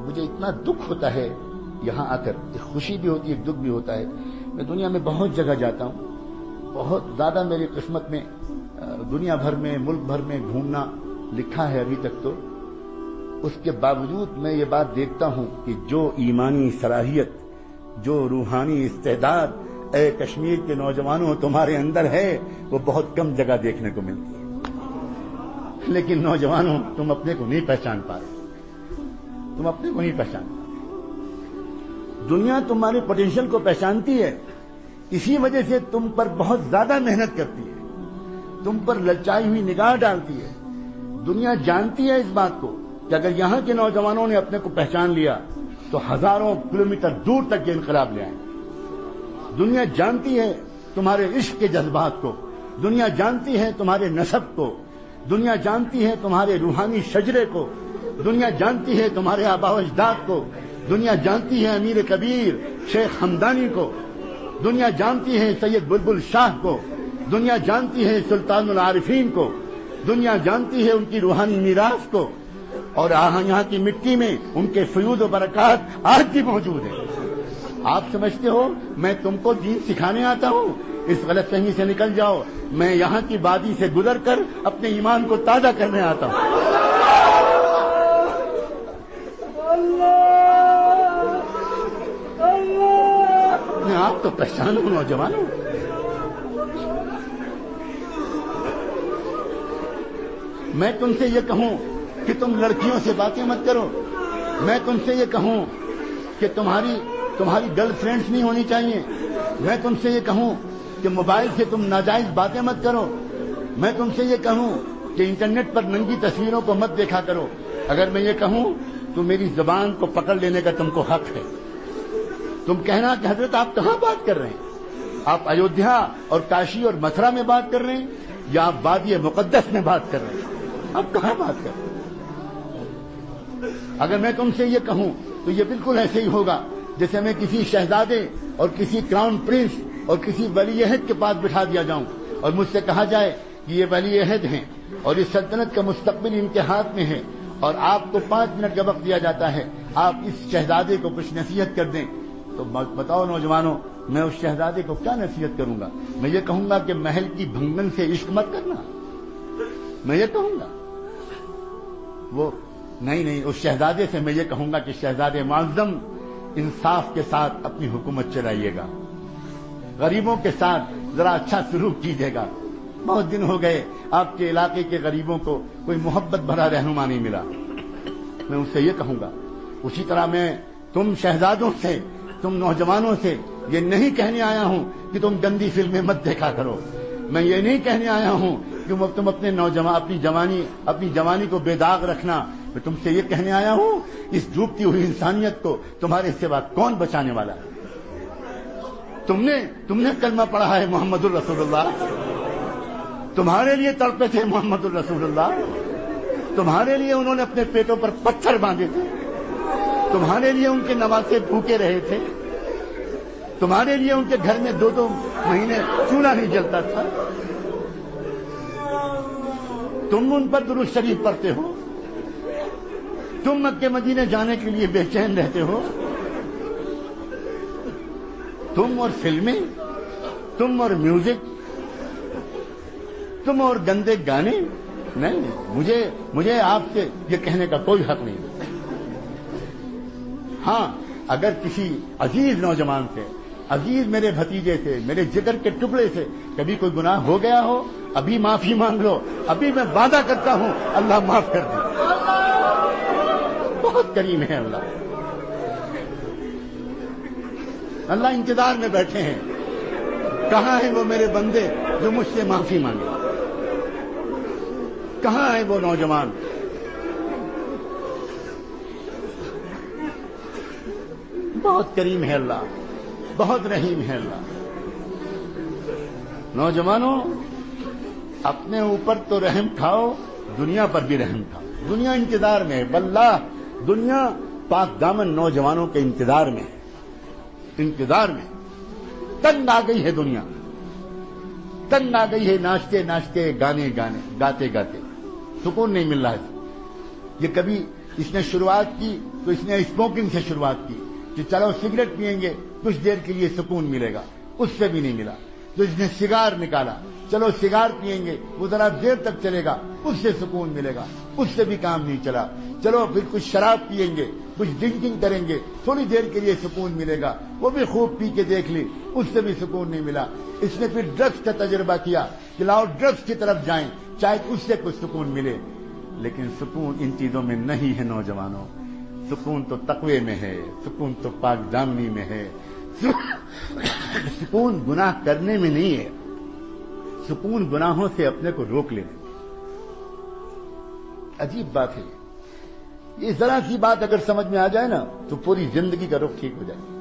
مجھے اتنا دکھ ہوتا ہے یہاں آ کر، ایک خوشی بھی ہوتی ہے، ایک دکھ بھی ہوتا ہے. میں دنیا میں بہت جگہ جاتا ہوں، بہت زیادہ میری قسمت میں دنیا بھر میں، ملک بھر میں گھومنا لکھا ہے ابھی تک. تو اس کے باوجود میں یہ بات دیکھتا ہوں کہ جو ایمانی صلاحیت، جو روحانی استعداد اے کشمیر کے نوجوانوں تمہارے اندر ہے، وہ بہت کم جگہ دیکھنے کو ملتی ہے. لیکن نوجوانوں، تم اپنے کو نہیں پہچان پا رہے، تم اپنے کو نہیں پہچان پا رہے. دنیا تمہارے پوٹینشیل کو پہچانتی ہے، اسی وجہ سے تم پر بہت زیادہ محنت کرتی ہے، تم پر للچائی ہوئی نگاہ ڈالتی ہے. دنیا جانتی ہے اس بات کو کہ اگر یہاں کے نوجوانوں نے اپنے کو پہچان لیا تو ہزاروں کلومیٹر دور تک یہ انقلاب لے آئیں. دنیا جانتی ہے تمہارے عشق کے جذبات کو، دنیا جانتی ہے تمہارے نسب کو، دنیا جانتی ہے تمہارے روحانی شجرے کو، دنیا جانتی ہے تمہارے آباء و اجداد کو، دنیا جانتی ہے امیر کبیر شیخ حمدانی کو، دنیا جانتی ہے سید بلبل شاہ کو، دنیا جانتی ہے سلطان العارفین کو، دنیا جانتی ہے ان کی روحانی میراث کو. اور یہاں کی مٹی میں ان کے فیوض و برکات آج بھی موجود ہیں. آپ سمجھتے ہو میں تم کو دین سکھانے آتا ہوں؟ اس غلط فہمی سے نکل جاؤ. میں یہاں کی وادی سے گزر کر اپنے ایمان کو تازہ کرنے آتا ہوں. اپنے آپ تو پہچانو نوجوانوں. میں تم سے یہ کہوں کہ تم لڑکیوں سے باتیں مت کرو. میں تم سے یہ کہوں کہ تمہاری گرل فرینڈز نہیں ہونی چاہیے. میں تم سے یہ کہوں کہ موبائل سے تم ناجائز باتیں مت کرو. میں تم سے یہ کہوں کہ انٹرنیٹ پر ننگی تصویروں کو مت دیکھا کرو. اگر میں یہ کہوں تو میری زبان کو پکڑ لینے کا تم کو حق ہے. تم کہنا کہ حضرت آپ کہاں بات کر رہے ہیں؟ آپ ایودھیا اور کاشی اور متھرا میں بات کر رہے ہیں یا آپ وادی مقدس میں بات کر رہے ہیں؟ آپ کہاں بات کر رہے ہیں؟ اگر میں تم سے یہ کہوں تو یہ بالکل ایسے ہی ہوگا جیسے میں کسی شہزادے اور کسی کراؤن پرنس اور کسی ولی عہد کے پاس بٹھا دیا جاؤں اور مجھ سے کہا جائے کہ یہ ولی عہد ہیں اور اس سلطنت کا مستقبل ان کے ہاتھ میں ہے اور آپ کو 5 منٹ کا وقت دیا جاتا ہے، آپ اس شہزادے کو کچھ نصیحت کر دیں. تو بتاؤ نوجوانوں، میں اس شہزادے کو کیا نصیحت کروں گا؟ میں یہ کہوں گا کہ محل کی بھنگن سے عشق مت کرنا. میں یہ کہوں گا وہ نہیں، اس شہزادے سے میں یہ کہوں گا کہ شہزادے معظم انصاف کے ساتھ اپنی حکومت چلائیے گا، غریبوں کے ساتھ ذرا اچھا سلوک کیجیے گا. بہت دن ہو گئے آپ کے علاقے کے غریبوں کو کوئی محبت بھرا رہنما نہیں ملا. میں ان سے یہ کہوں گا. اسی طرح میں تم شہزادوں سے، تم نوجوانوں سے یہ نہیں کہنے آیا ہوں کہ تم گندی فلمیں مت دیکھا کرو. میں یہ نہیں کہنے آیا ہوں کہ تم اپنی جوانی کو بے داغ رکھنا. میں تم سے یہ کہنے آیا ہوں اس ڈوبتی ہوئی انسانیت کو تمہارے سوا کون بچانے والا ہے؟ تم نے کلمہ پڑھا ہے محمد الرسول اللہ، تمہارے لیے تڑپے تھے محمد الرسول اللہ، تمہارے لیے انہوں نے اپنے پیٹوں پر پتھر باندھے تھے، تمہارے لیے ان کے نواسے بھوکے رہے تھے، تمہارے لیے ان کے گھر میں 2 مہینے چولہا نہیں جلتا تھا. تم ان پر درود شریف پڑھتے ہو، تم مکے مدینے جانے کے لیے بے چین رہتے ہو. تم اور فلمیں، تم اور میوزک، تم اور گندے گانے. نہیں، مجھے آپ سے یہ کہنے کا کوئی حق نہیں. ہاں، اگر کسی عزیز نوجوان سے، عزیز میرے بھتیجے سے، میرے جگر کے ٹکڑے سے کبھی کوئی گناہ ہو گیا ہو، ابھی معافی مانگ لو. ابھی میں وعدہ کرتا ہوں اللہ معاف کر دے. بہت کریم ہے اللہ. اللہ انتظار میں بیٹھے ہیں. کہاں ہیں وہ میرے بندے جو مجھ سے معافی مانگے؟ کہاں ہیں وہ نوجوان؟ بہت کریم ہے اللہ، بہت رحیم ہے اللہ. نوجوانوں، اپنے اوپر تو رحم کھاؤ، دنیا پر بھی رحم کھاؤ. دنیا انتظار میں ہے. واللہ دنیا پاک دامن نوجوانوں کے انتظار میں ہے. انتظار میں تنگ آ گئی ہے دنیا، تنگ آ گئی ہے. ناچتے ناچتے، گانے گاتے گاتے سکون نہیں مل رہا ہے. یہ اس نے شروعات کی تو اس نے اسموکنگ سے شروعات کی کہ چلو سگریٹ پئیں گے کچھ دیر کے لیے سکون ملے گا، اس سے بھی نہیں ملا۔ تو اس نے سگار نکالا، چلو سگار پئیں گے وہ ذرا دیر تک چلے گا، اس سے سکون ملے گا، اس سے بھی کام نہیں چلا۔ چلو پھر کچھ شراب پئیں گے، کچھ ڈرنکنگ کریں گے، تھوڑی دیر کے لیے سکون ملے گا، وہ بھی خوب پی کے دیکھ لی، اس سے بھی سکون نہیں ملا۔ اس نے پھر ڈرگس کا تجربہ کیا کہ لاؤ ڈرگس کی طرف جائیں، شاید اس سے کچھ سکون ملے۔ لیکن سکون ان چیزوں میں نہیں ہے نوجوانوں، سکون تو تقوی میں ہے، سکون تو پاک دامنی میں ہے، سکون گناہ کرنے میں نہیں ہے، سکون گناہوں سے اپنے کو روک لینے۔ عجیب بات ہے یہ ذرا سی بات اگر سمجھ میں آ جائے نا تو پوری زندگی کا رخ ٹھیک ہو جائے۔